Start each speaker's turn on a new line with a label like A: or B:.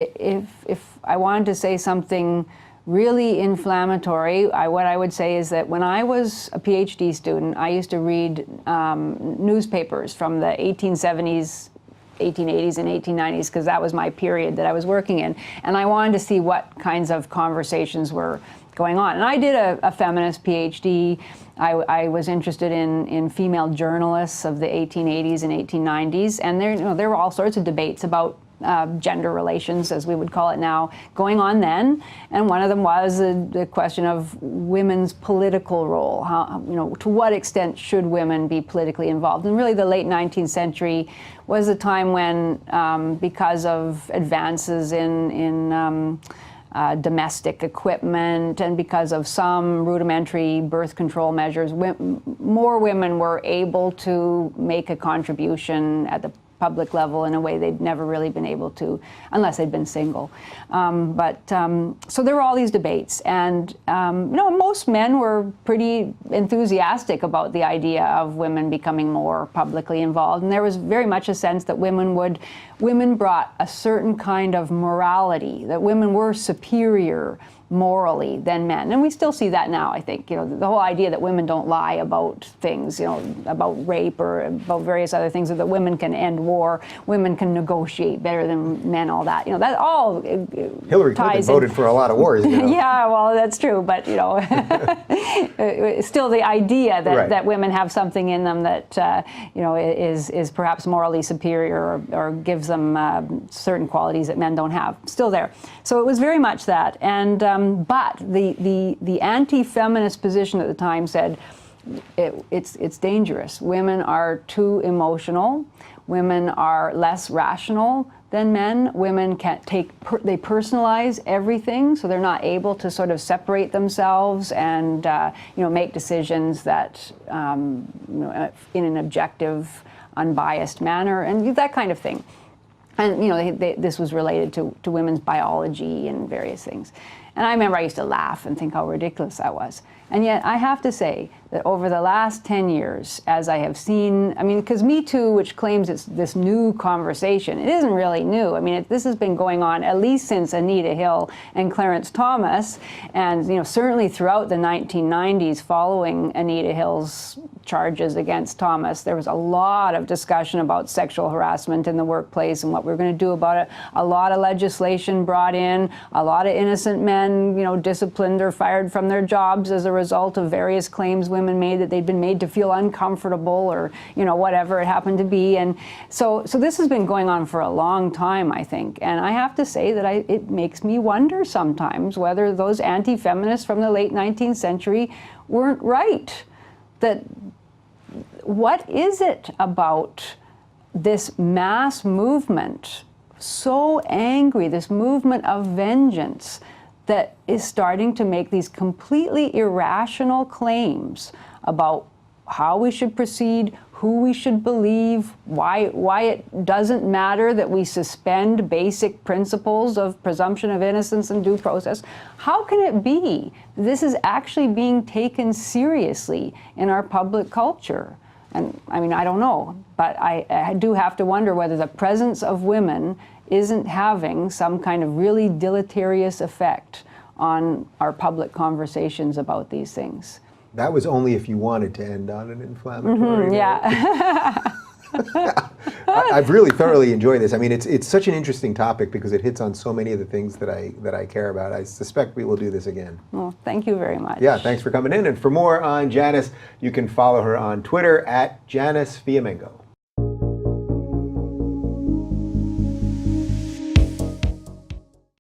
A: If I wanted to say something really inflammatory, what I would say is that when I was a PhD student, I used to read newspapers from the 1870s, 1880s, and 1890s, because that was my period that I was working in. And I wanted to see what kinds of conversations were going on. And I did a feminist PhD. I was interested in female journalists of the 1880s and 1890s. And there were all sorts of debates about gender relations, as we would call it now, going on then. And one of them was the question of women's political role. How, to what extent should women be politically involved? And really the late 19th century was a time when, because of advances in domestic equipment and because of some rudimentary birth control measures, more women were able to make a contribution at the public level in a way they'd never really been able to unless they'd been single. So there were all these debates, and most men were pretty enthusiastic about the idea of women becoming more publicly involved, and there was very much a sense that women brought a certain kind of morality, that women were superior morally than men. And we still see that now, I think. The whole idea that women don't lie about things, about rape or about various other things, or that women can end war, women can negotiate better than men, all that. That all
B: Hillary Clinton voted for a lot of wars.
A: Yeah, well, that's true. But, still the idea that, that women have something in them that, is perhaps morally superior or gives them certain qualities that men don't have. Still there. So it was very much that. And but the anti-feminist position at the time said it's dangerous. Women are too emotional. Women are less rational than men. Women they personalize everything, so they're not able to sort of separate themselves and make decisions that in an objective, unbiased manner, and that kind of thing. And this was related to women's biology and various things. And I remember I used to laugh and think how ridiculous that was. And yet I have to say that over the last 10 years, as I have seen, because Me Too, which claims it's this new conversation, it isn't really new. This has been going on at least since Anita Hill and Clarence Thomas, and certainly throughout the 1990s following Anita Hill's charges against Thomas, there was a lot of discussion about sexual harassment in the workplace and what we're going to do about it. A lot of legislation brought in, a lot of innocent men, disciplined or fired from their jobs as a result of various claims women made that they'd been made to feel uncomfortable or, whatever it happened to be. And so this has been going on for a long time, I think. And I have to say that it makes me wonder sometimes whether those anti-feminists from the late 19th century weren't right. That what is it about this mass movement, so angry, this movement of vengeance, that is starting to make these completely irrational claims about how we should proceed, who we should believe, why it doesn't matter that we suspend basic principles of presumption of innocence and due process? How can it be this is actually being taken seriously in our public culture? And I don't know, but I do have to wonder whether the presence of women isn't having some kind of really deleterious effect on our public conversations about these things.
B: That was only if you wanted to end on an inflammatory note.
A: Yeah.
B: I've really thoroughly enjoyed this. It's such an interesting topic because it hits on so many of the things that I care about. I suspect we will do this again.
A: Well, thank you very much.
B: Yeah, thanks for coming in. And for more on Janice, you can follow her on Twitter at Janice Fiamengo.